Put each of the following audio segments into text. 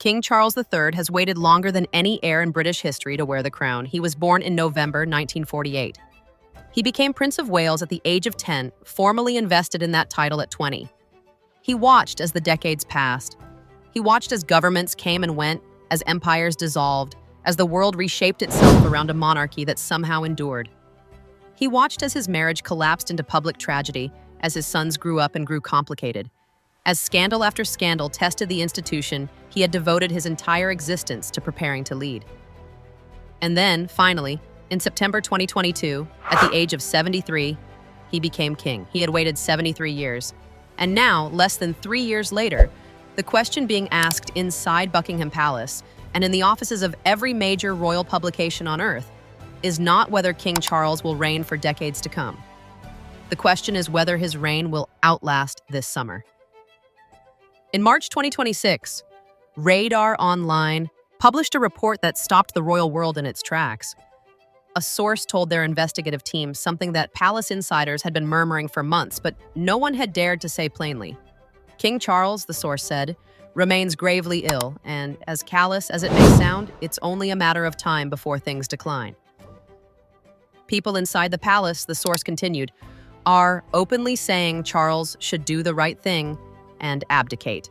King Charles III has waited longer than any heir in British history to wear the crown. He was born in November 1948. He became Prince of Wales at the age of 10, formally invested in that title at 20. He watched as the decades passed. He watched as governments came and went, as empires dissolved, as the world reshaped itself around a monarchy that somehow endured. He watched as his marriage collapsed into public tragedy, as his sons grew up and grew complicated. As scandal after scandal tested the institution, he had devoted his entire existence to preparing to lead. And then, finally, in September 2022, at the age of 73, he became king. He had waited 73 years. And now, less than 3 years later, the question being asked inside Buckingham Palace and in the offices of every major royal publication on Earth is not whether King Charles will reign for decades to come. The question is whether his reign will outlast this summer. In March 2026, Radar Online published a report that stopped the royal world in its tracks. A source told their investigative team something that palace insiders had been murmuring for months, but no one had dared to say plainly. King Charles, the source said, remains gravely ill, and as callous as it may sound, it's only a matter of time before things decline. People inside the palace, the source continued, are openly saying Charles should do the right thing and abdicate.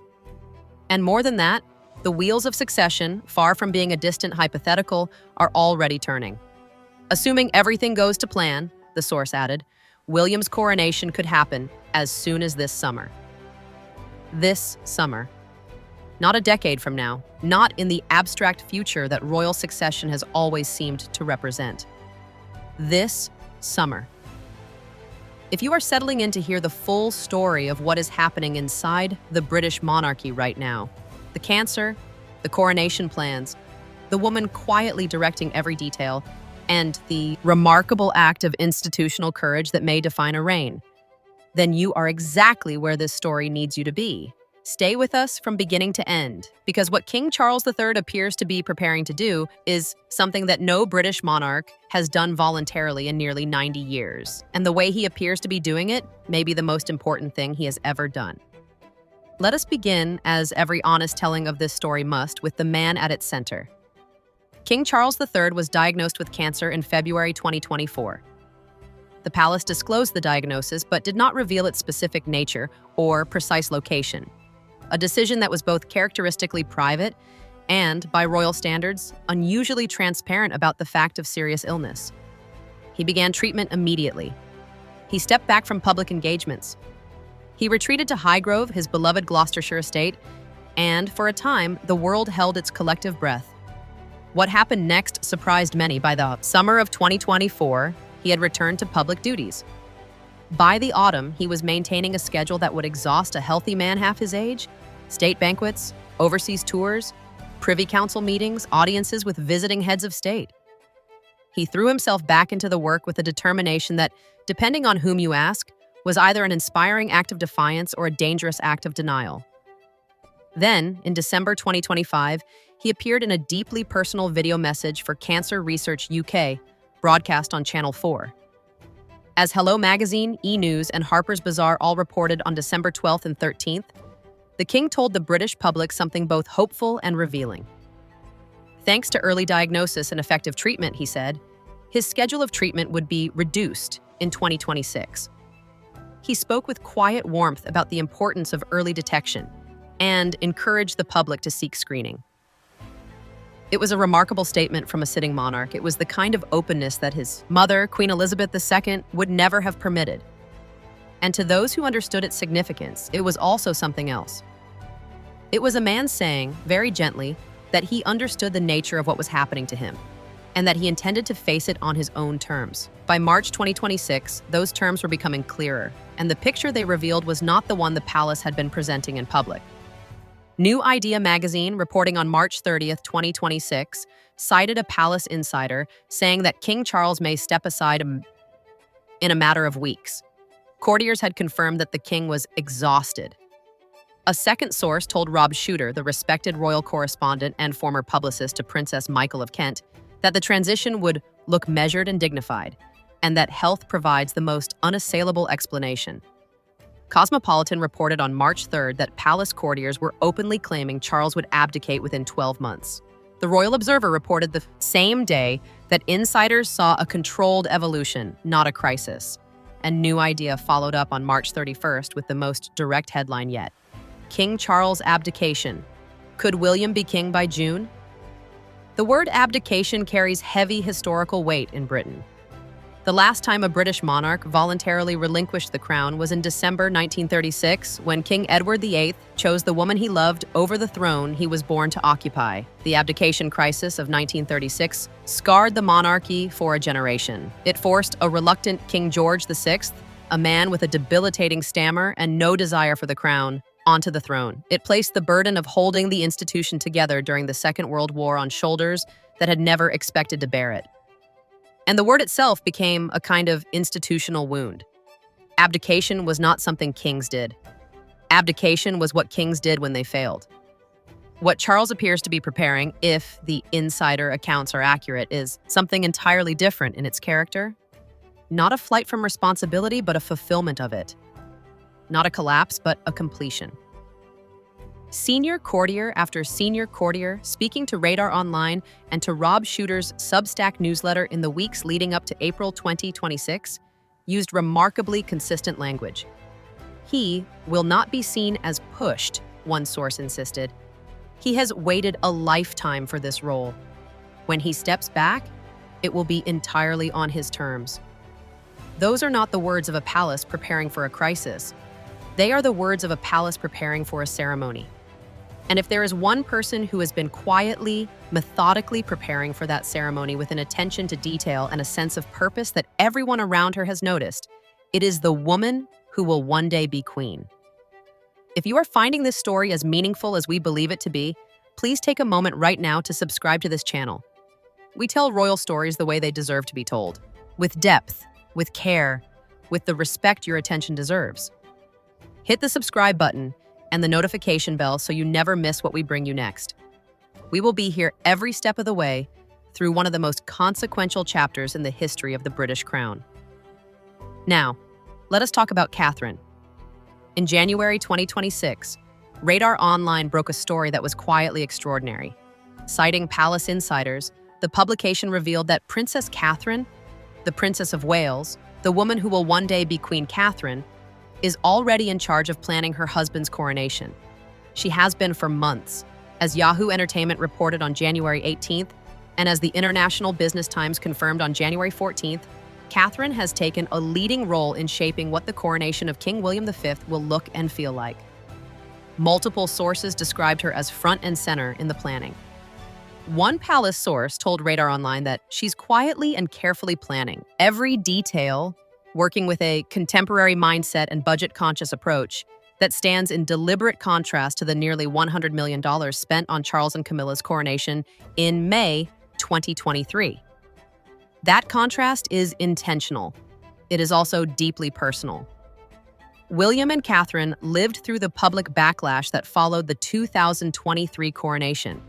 And more than that, the wheels of succession, far from being a distant hypothetical, are already turning. Assuming everything goes to plan, the source added, William's coronation could happen as soon as this summer. This summer. Not a decade from now, not in the abstract future that royal succession has always seemed to represent. This summer. If you are settling in to hear the full story of what is happening inside the British monarchy right now, the cancer, the coronation plans, the woman quietly directing every detail, and the remarkable act of institutional courage that may define a reign, then you are exactly where this story needs you to be. Stay with us from beginning to end, because what King Charles III appears to be preparing to do is something that no British monarch has done voluntarily in nearly 90 years. And the way he appears to be doing it may be the most important thing he has ever done. Let us begin, as every honest telling of this story must, with the man at its center. King Charles III was diagnosed with cancer in February 2024. The palace disclosed the diagnosis but did not reveal its specific nature or precise location. A decision that was both characteristically private and, by royal standards, unusually transparent about the fact of serious illness. He began treatment immediately. He stepped back from public engagements. He retreated to Highgrove, his beloved Gloucestershire estate, and, for a time, the world held its collective breath. What happened next surprised many. By the summer of 2024, he had returned to public duties. By the autumn, he was maintaining a schedule that would exhaust a healthy man half his age: state banquets, overseas tours, privy council meetings, audiences with visiting heads of state. He threw himself back into the work with a determination that, depending on whom you ask, was either an inspiring act of defiance or a dangerous act of denial. Then, in December 2025, he appeared in a deeply personal video message for Cancer Research UK, broadcast on Channel 4. As Hello Magazine, E! News, and Harper's Bazaar all reported on December 12th and 13th, the king told the British public something both hopeful and revealing. Thanks to early diagnosis and effective treatment, he said, his schedule of treatment would be reduced in 2026. He spoke with quiet warmth about the importance of early detection and encouraged the public to seek screening. It was a remarkable statement from a sitting monarch. It was the kind of openness that his mother, Queen Elizabeth II, would never have permitted. And to those who understood its significance, it was also something else. It was a man saying, very gently, that he understood the nature of what was happening to him, and that he intended to face it on his own terms. By March 2026, those terms were becoming clearer, and the picture they revealed was not the one the palace had been presenting in public. New Idea magazine, reporting on March 30th, 2026, cited a palace insider saying that King Charles may step aside in a matter of weeks. Courtiers had confirmed that the king was exhausted. A second source told Rob Shooter, the respected royal correspondent and former publicist to Princess Michael of Kent, that the transition would look measured and dignified, and that health provides the most unassailable explanation. Cosmopolitan reported on March 3rd that palace courtiers were openly claiming Charles would abdicate within 12 months. The Royal Observer reported the same day that insiders saw a controlled evolution, not a crisis. And New Idea followed up on March 31st with the most direct headline yet. King Charles abdication. Could William be king by June? The word abdication carries heavy historical weight in Britain. The last time a British monarch voluntarily relinquished the crown was in December 1936, when King Edward VIII chose the woman he loved over the throne he was born to occupy. The abdication crisis of 1936 scarred the monarchy for a generation. It forced a reluctant King George VI, a man with a debilitating stammer and no desire for the crown, onto the throne. It placed the burden of holding the institution together during the Second World War on shoulders that had never expected to bear it. And the word itself became a kind of institutional wound. Abdication was not something kings did. Abdication was what kings did when they failed. What Charles appears to be preparing, if the insider accounts are accurate, is something entirely different in its character. Not a flight from responsibility, but a fulfillment of it. Not a collapse, but a completion. Senior courtier after senior courtier, speaking to Radar Online and to Rob Shooter's Substack newsletter in the weeks leading up to April 2026, used remarkably consistent language. He will not be seen as pushed, one source insisted. He has waited a lifetime for this role. When he steps back, it will be entirely on his terms. Those are not the words of a palace preparing for a crisis. They are the words of a palace preparing for a ceremony. And if there is one person who has been quietly, methodically preparing for that ceremony with an attention to detail and a sense of purpose that everyone around her has noticed, it is the woman who will one day be queen. If you are finding this story as meaningful as we believe it to be, please take a moment right now to subscribe to this channel. We tell royal stories the way they deserve to be told, with depth, with care, with the respect your attention deserves. Hit the subscribe button and the notification bell so you never miss what we bring you next. We will be here every step of the way through one of the most consequential chapters in the history of the British crown. Now, let us talk about Catherine. In January 2026, Radar Online broke a story that was quietly extraordinary. Citing palace insiders, the publication revealed that Princess Catherine, the Princess of Wales, the woman who will one day be Queen Catherine, is already in charge of planning her husband's coronation. She has been for months, as Yahoo Entertainment reported on January 18th, and as the International Business Times confirmed on January 14th, Catherine has taken a leading role in shaping what the coronation of King William V will look and feel like. Multiple sources described her as front and center in the planning. One palace source told Radar Online that she's quietly and carefully planning every detail, working with a contemporary mindset and budget-conscious approach that stands in deliberate contrast to the nearly $100 million spent on Charles and Camilla's coronation in May 2023. That contrast is intentional. It is also deeply personal. William and Catherine lived through the public backlash that followed the 2023 coronation,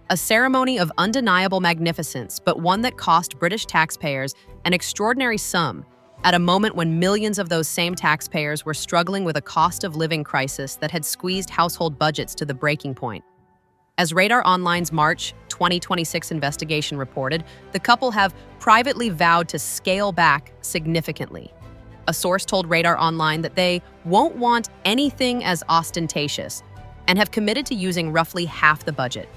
a ceremony of undeniable magnificence, but one that cost British taxpayers an extraordinary sum at a moment when millions of those same taxpayers were struggling with a cost of living crisis that had squeezed household budgets to the breaking point. As Radar Online's March 2026 investigation reported, the couple have privately vowed to scale back significantly. A source told Radar Online that they won't want anything as ostentatious and have committed to using roughly half the budget.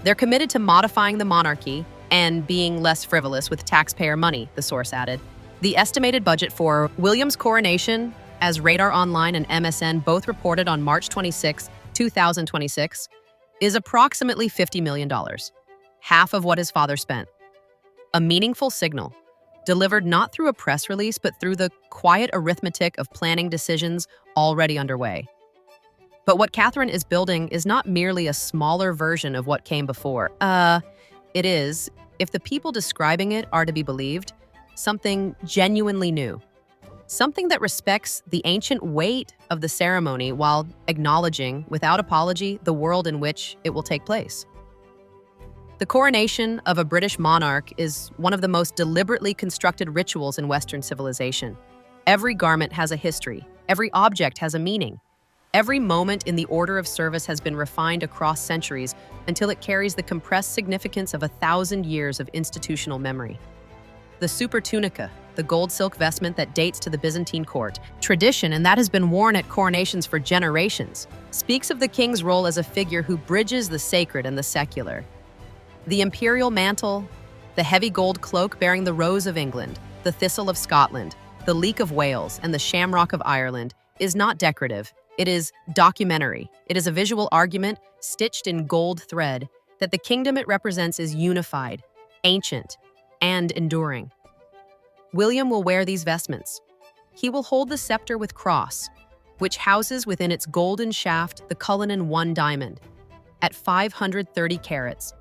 They're committed to modifying the monarchy and being less frivolous with taxpayer money, the source added. The estimated budget for William's coronation, as Radar Online and MSN both reported on March 26, 2026, is approximately $50 million, half of what his father spent. A meaningful signal, delivered not through a press release, but through the quiet arithmetic of planning decisions already underway. But what Catherine is building is not merely a smaller version of what came before. It is, if the people describing it are to be believed, something genuinely new. Something that respects the ancient weight of the ceremony while acknowledging, without apology, the world in which it will take place. The coronation of a British monarch is one of the most deliberately constructed rituals in Western civilization. Every garment has a history, Every object has a meaning. Every moment in the order of service has been refined across centuries until it carries the compressed significance of 1,000 years of institutional memory. The super tunica, the gold silk vestment that dates to the Byzantine court, tradition and that has been worn at coronations for generations, speaks of the king's role as a figure who bridges the sacred and the secular. The imperial mantle, the heavy gold cloak bearing the rose of England, the thistle of Scotland, the leek of Wales, and the shamrock of Ireland, is not decorative. It is documentary. It is a visual argument stitched in gold thread that the kingdom it represents is unified, ancient, and enduring. William will wear these vestments. He will hold the scepter with cross, which houses within its golden shaft the Cullinan 1 diamond, at 530 carats,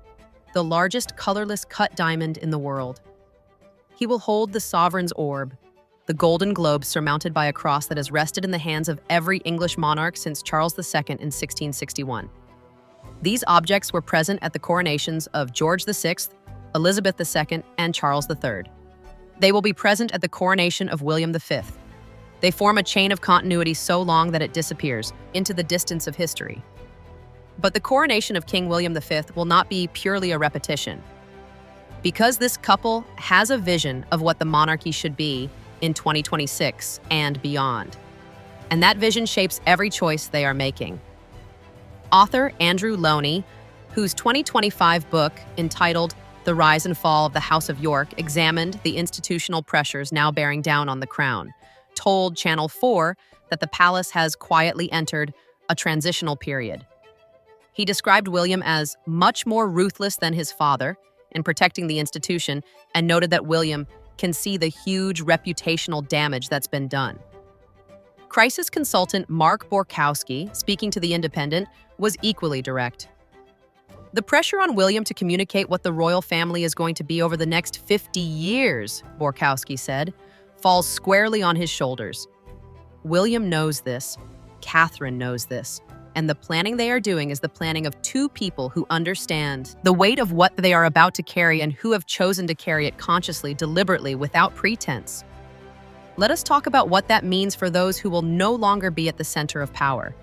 the largest colorless cut diamond in the world. He will hold the sovereign's orb, the golden globe surmounted by a cross that has rested in the hands of every English monarch since Charles II in 1661. These objects were present at the coronations of George VI, Elizabeth II, and Charles III. They will be present at the coronation of William V. They form a chain of continuity so long that it disappears into the distance of history. But the coronation of King William V will not be purely a repetition. Because this couple has a vision of what the monarchy should be in 2026 and beyond. And that vision shapes every choice they are making. Author Andrew Loney, whose 2025 book entitled The Rise and Fall of the House of York examined the institutional pressures now bearing down on the crown, told Channel 4 that the palace has quietly entered a transitional period. He described William as much more ruthless than his father in protecting the institution and noted that William can see the huge reputational damage that's been done. Crisis consultant Mark Borkowski, speaking to The Independent, was equally direct. The pressure on William to communicate what the royal family is going to be over the next 50 years, Borkowski said, falls squarely on his shoulders. William knows this, Catherine knows this, and the planning they are doing is the planning of two people who understand the weight of what they are about to carry and who have chosen to carry it consciously, deliberately, without pretense. Let us talk about what that means for those who will no longer be at the center of power.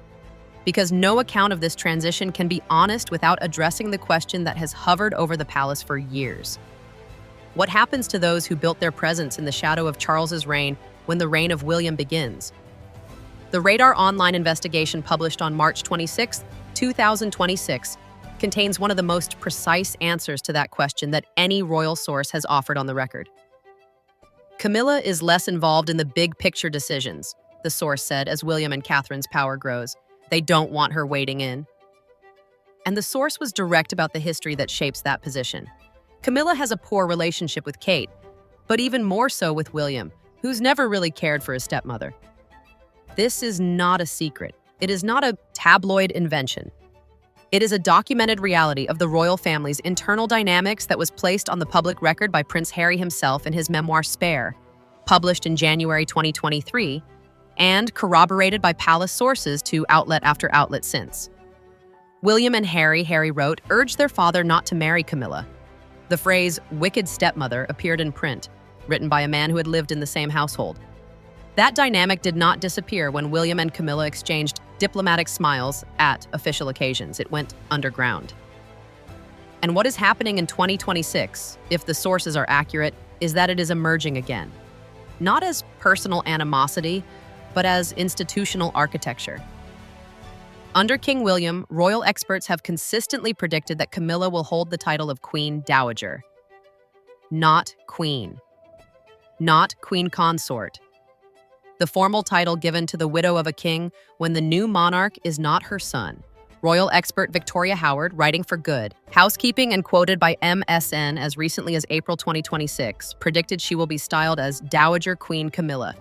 Because no account of this transition can be honest without addressing the question that has hovered over the palace for years. What happens to those who built their presence in the shadow of Charles's reign when the reign of William begins? The Radar Online investigation published on March 26, 2026, contains one of the most precise answers to that question that any royal source has offered on the record. Camilla is less involved in the big picture decisions, the source said as William and Catherine's power grows. They don't want her wading in. And the source was direct about the history that shapes that position. Camilla has a poor relationship with Kate, but even more so with William, who's never really cared for his stepmother. This is not a secret. It is not a tabloid invention. It is a documented reality of the royal family's internal dynamics that was placed on the public record by Prince Harry himself in his memoir Spare, published in January 2023, and corroborated by palace sources to outlet after outlet since. William and Harry wrote, urged their father not to marry Camilla. The phrase, wicked stepmother, appeared in print, written by a man who had lived in the same household. That dynamic did not disappear when William and Camilla exchanged diplomatic smiles at official occasions. It went underground. And what is happening in 2026, if the sources are accurate, is that it is emerging again. Not as personal animosity, but as institutional architecture. Under King William, royal experts have consistently predicted that Camilla will hold the title of Queen Dowager. Not Queen. Not Queen Consort. The formal title given to the widow of a king when the new monarch is not her son. Royal expert Victoria Howard, writing for Good Housekeeping and quoted by MSN as recently as April 2026, predicted she will be styled as Dowager Queen Camilla,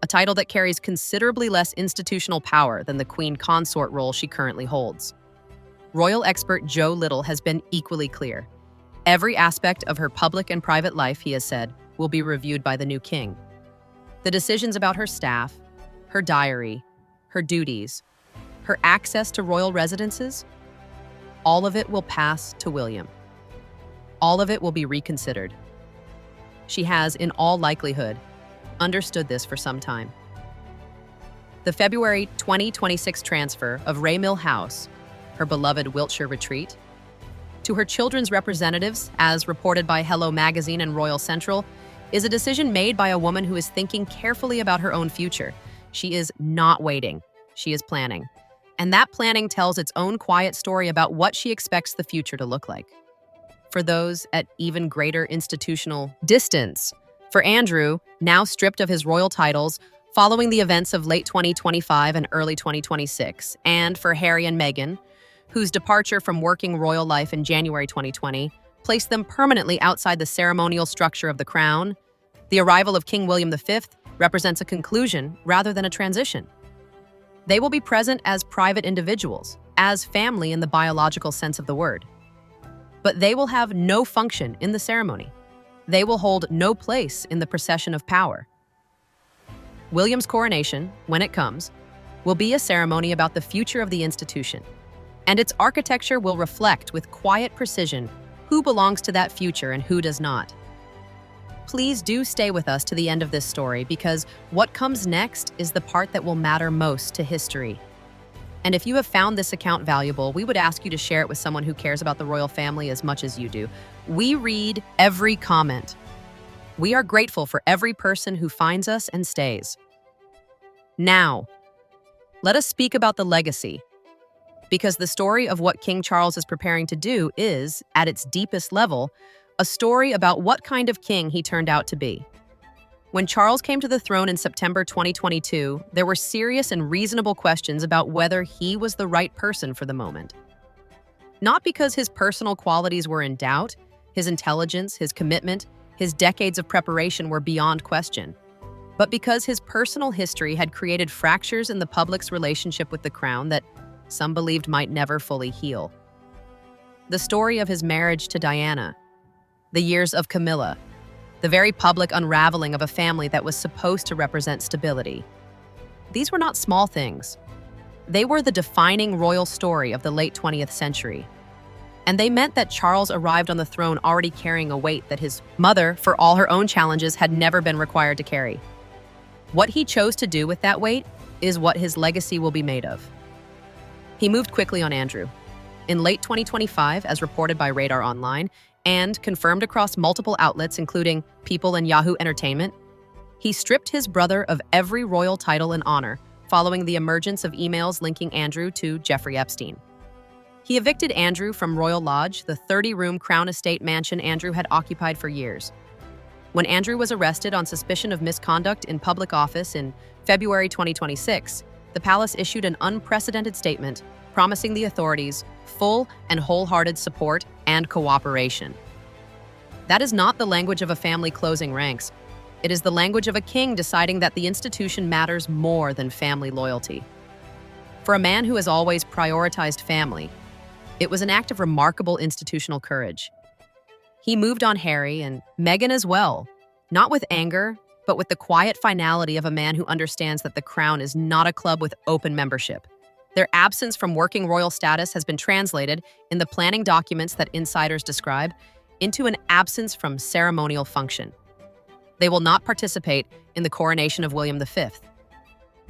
a title that carries considerably less institutional power than the Queen Consort role she currently holds. Royal expert Joe Little has been equally clear. Every aspect of her public and private life, he has said, will be reviewed by the new king. The decisions about her staff, her diary, her duties, her access to royal residences, all of it will pass to William. All of it will be reconsidered. She has, in all likelihood, understood this for some time. The February 2026 transfer of Raymill House, her beloved Wiltshire retreat, to her children's representatives, as reported by Hello Magazine and Royal Central, is a decision made by a woman who is thinking carefully about her own future. She is not waiting. She is planning. And that planning tells its own quiet story about what she expects the future to look like. For those at even greater institutional distance, for Andrew, now stripped of his royal titles following the events of late 2025 and early 2026, and for Harry and Meghan, whose departure from working royal life in January 2020 placed them permanently outside the ceremonial structure of the crown, the arrival of King William V represents a conclusion rather than a transition. They will be present as private individuals, as family in the biological sense of the word. But they will have no function in the ceremony. They will hold no place in the procession of power. William's coronation, when it comes, will be a ceremony about the future of the institution, and its architecture will reflect with quiet precision who belongs to that future and who does not. Please do stay with us to the end of this story, because what comes next is the part that will matter most to history. And if you have found this account valuable, we would ask you to share it with someone who cares about the royal family as much as you do. We read every comment. We are grateful for every person who finds us and stays. Now, let us speak about the legacy, because the story of what King Charles is preparing to do is, at its deepest level, a story about what kind of king he turned out to be. When Charles came to the throne in September 2022, there were serious and reasonable questions about whether he was the right person for the moment. Not because his personal qualities were in doubt, his intelligence, his commitment, his decades of preparation were beyond question, but because his personal history had created fractures in the public's relationship with the crown that some believed might never fully heal. The story of his marriage to Diana, the years of Camilla, the very public unraveling of a family that was supposed to represent stability. These were not small things. They were the defining royal story of the late 20th century. And they meant that Charles arrived on the throne already carrying a weight that his mother, for all her own challenges, had never been required to carry. What he chose to do with that weight is what his legacy will be made of. He moved quickly on Andrew. In late 2025, as reported by Radar Online, and confirmed across multiple outlets including People and Yahoo Entertainment, he stripped his brother of every royal title and honor following the emergence of emails linking Andrew to Jeffrey Epstein. He evicted Andrew from Royal Lodge, the 30-room Crown Estate mansion Andrew had occupied for years. When Andrew was arrested on suspicion of misconduct in public office in February 2026, the palace issued an unprecedented statement promising the authorities full and wholehearted support and cooperation. That is not the language of a family closing ranks. It is the language of a king deciding that the institution matters more than family loyalty. For a man who has always prioritized family, it was an act of remarkable institutional courage. He moved on Harry and Meghan as well, not with anger, but with the quiet finality of a man who understands that the crown is not a club with open membership. Their absence from working royal status has been translated, in the planning documents that insiders describe, into an absence from ceremonial function. They will not participate in the coronation of William V.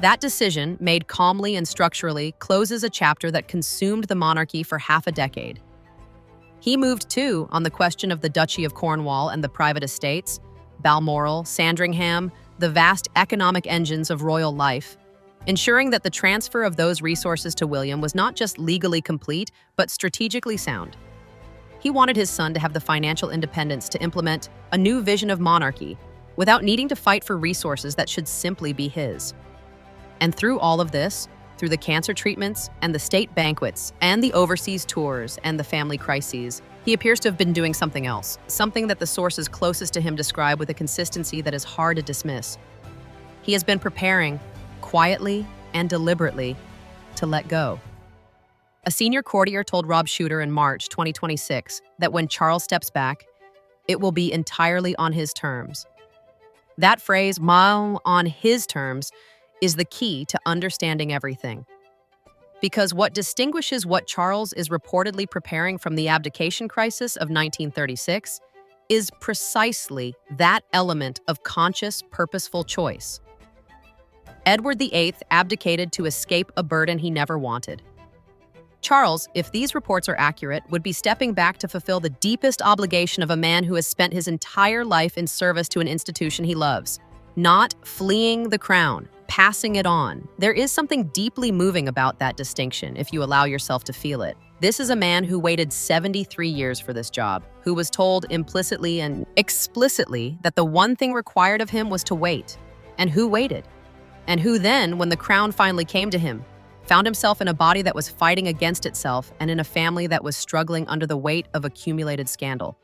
That decision, made calmly and structurally, closes a chapter that consumed the monarchy for half a decade. He moved, too, on the question of the Duchy of Cornwall and the private estates, Balmoral, Sandringham, the vast economic engines of royal life, ensuring that the transfer of those resources to William was not just legally complete, but strategically sound. He wanted his son to have the financial independence to implement a new vision of monarchy without needing to fight for resources that should simply be his. And through all of this, through the cancer treatments and the state banquets and the overseas tours and the family crises, he appears to have been doing something else, something that the sources closest to him describe with a consistency that is hard to dismiss. He has been preparing, quietly and deliberately, to let go. A senior courtier told Rob Shooter in March 2026 that when Charles steps back, it will be entirely on his terms. That phrase, on his terms, is the key to understanding everything. Because what distinguishes what Charles is reportedly preparing from the abdication crisis of 1936 is precisely that element of conscious, purposeful choice. Edward VIII abdicated to escape a burden he never wanted. Charles, if these reports are accurate, would be stepping back to fulfill the deepest obligation of a man who has spent his entire life in service to an institution he loves, not fleeing the crown, passing it on. There is something deeply moving about that distinction, if you allow yourself to feel it. This is a man who waited 73 years for this job, who was told implicitly and explicitly that the one thing required of him was to wait. And who waited? And who then, when the crown finally came to him, found himself in a body that was fighting against itself and in a family that was struggling under the weight of accumulated scandal,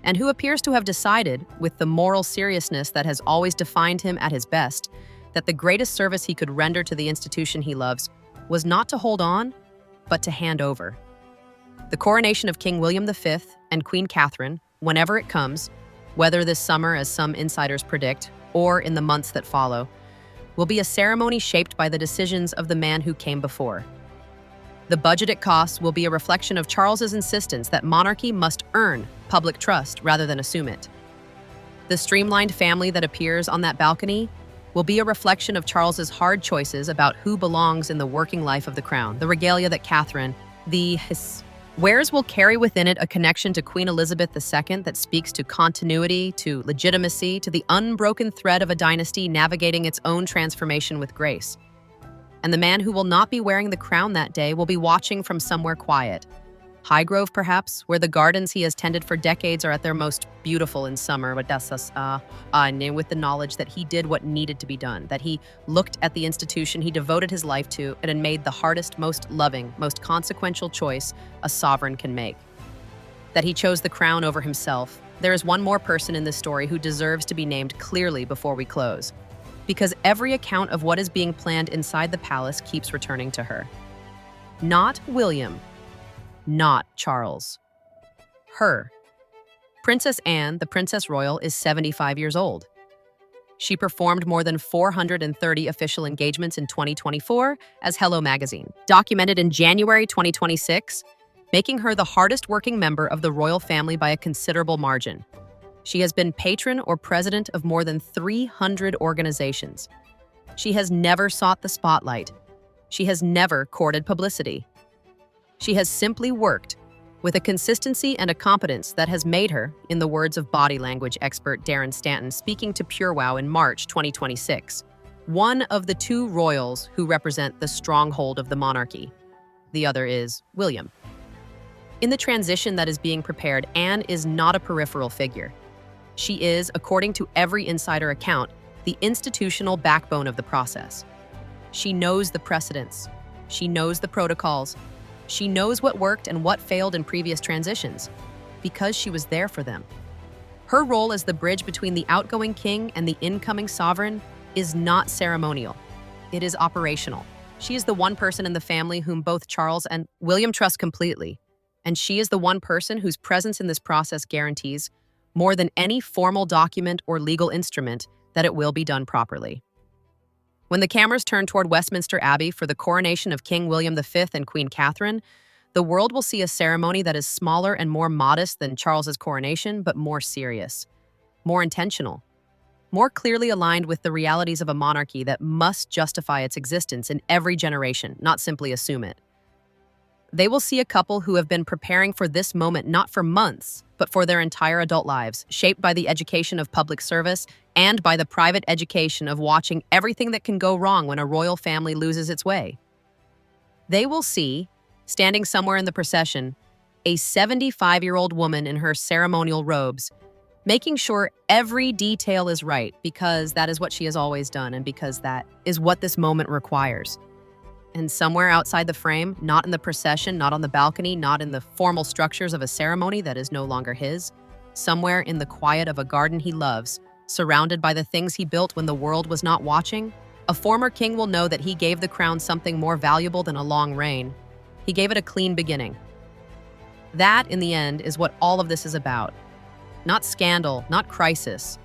and who appears to have decided, with the moral seriousness that has always defined him at his best, that the greatest service he could render to the institution he loves was not to hold on, but to hand over. The coronation of King William V and Queen Catherine, whenever it comes, whether this summer as some insiders predict, or in the months that follow, will be a ceremony shaped by the decisions of the man who came before. The budget it costs will be a reflection of Charles's insistence that monarchy must earn public trust rather than assume it. The streamlined family that appears on that balcony will be a reflection of Charles's hard choices about who belongs in the working life of the crown. The regalia that Catherine, wears will carry within it a connection to Queen Elizabeth II that speaks to continuity, to legitimacy, to the unbroken thread of a dynasty navigating its own transformation with grace. And the man who will not be wearing the crown that day will be watching from somewhere quiet. Highgrove, perhaps, where the gardens he has tended for decades are at their most beautiful in summer, with the knowledge that he did what needed to be done, that he looked at the institution he devoted his life to and had made the hardest, most loving, most consequential choice a sovereign can make. That he chose the crown over himself. There is one more person in this story who deserves to be named clearly before we close, because every account of what is being planned inside the palace keeps returning to her. Not William. Not Charles. Her. Princess Anne, the Princess Royal, is 75 years old. She performed more than 430 official engagements in 2024, as Hello Magazine documented in January 2026, making her the hardest working member of the royal family by a considerable margin. She has been patron or president of more than 300 organizations. She has never sought the spotlight. She has never courted publicity. She has simply worked with a consistency and a competence that has made her, in the words of body language expert Darren Stanton speaking to PureWow in March 2026, one of the two royals who represent the stronghold of the monarchy. The other is William. In the transition that is being prepared, Anne is not a peripheral figure. She is, according to every insider account, the institutional backbone of the process. She knows the precedents. She knows the protocols. She knows what worked and what failed in previous transitions, because she was there for them. Her role as the bridge between the outgoing king and the incoming sovereign is not ceremonial. It is operational. She is the one person in the family whom both Charles and William trust completely, and she is the one person whose presence in this process guarantees, more than any formal document or legal instrument, that it will be done properly. When the cameras turn toward Westminster Abbey for the coronation of King William V and Queen Catherine, the world will see a ceremony that is smaller and more modest than Charles's coronation, but more serious, more intentional, more clearly aligned with the realities of a monarchy that must justify its existence in every generation, not simply assume it. They will see a couple who have been preparing for this moment not for months, but for their entire adult lives, shaped by the education of public service and by the private education of watching everything that can go wrong when a royal family loses its way. They will see, standing somewhere in the procession, a 75-year-old woman in her ceremonial robes, making sure every detail is right, because that is what she has always done and because that is what this moment requires. And somewhere outside the frame, not in the procession, not on the balcony, not in the formal structures of a ceremony that is no longer his, somewhere in the quiet of a garden he loves, surrounded by the things he built when the world was not watching, a former king will know that he gave the crown something more valuable than a long reign. He gave it a clean beginning. That, in the end, is what all of this is about. Not scandal, not crisis,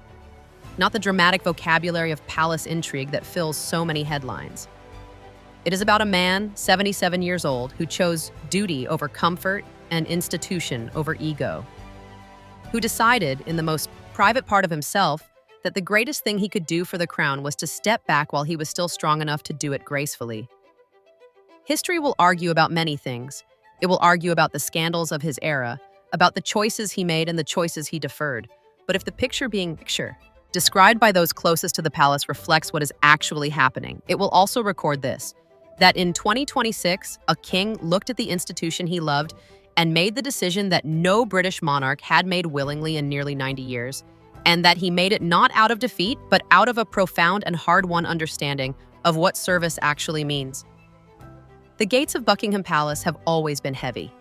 not the dramatic vocabulary of palace intrigue that fills so many headlines. It is about a man, 77 years old, who chose duty over comfort and institution over ego, who decided, in the most private part of himself, that the greatest thing he could do for the crown was to step back while he was still strong enough to do it gracefully. History will argue about many things. It will argue about the scandals of his era, about the choices he made and the choices he deferred. But if the picture described by those closest to the palace reflects what is actually happening, it will also record this, that in 2026, a king looked at the institution he loved and made the decision that no British monarch had made willingly in nearly 90 years, and that he made it not out of defeat, but out of a profound and hard-won understanding of what service actually means. The gates of Buckingham Palace have always been heavy.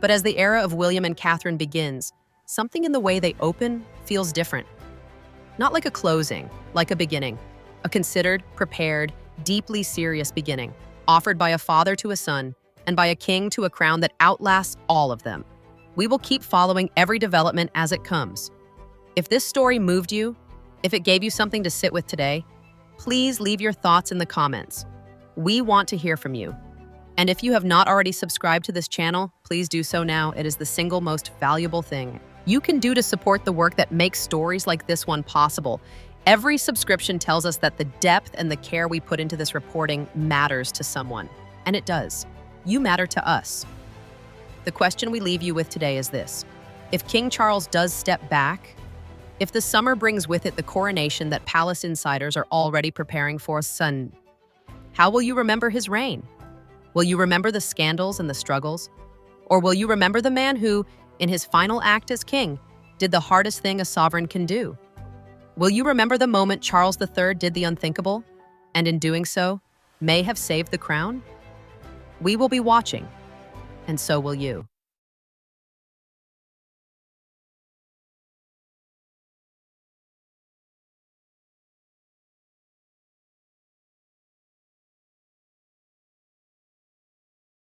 But as the era of William and Catherine begins, something in the way they open feels different. Not like a closing, like a beginning, a considered, prepared, deeply serious beginning, offered by a father to a son, and by a king to a crown that outlasts all of them. We will keep following every development as it comes. If this story moved you, if it gave you something to sit with today, please leave your thoughts in the comments. We want to hear from you. And if you have not already subscribed to this channel, please do so now. It is the single most valuable thing you can do to support the work that makes stories like this one possible. Every subscription tells us that the depth and the care we put into this reporting matters to someone. And it does. You matter to us. The question we leave you with today is this. If King Charles does step back, if the summer brings with it the coronation that palace insiders are already preparing for, how will you remember his reign? Will you remember the scandals and the struggles? Or will you remember the man who, in his final act as king, did the hardest thing a sovereign can do? Will you remember the moment Charles III did the unthinkable, and in doing so, may have saved the crown? We will be watching, and so will you.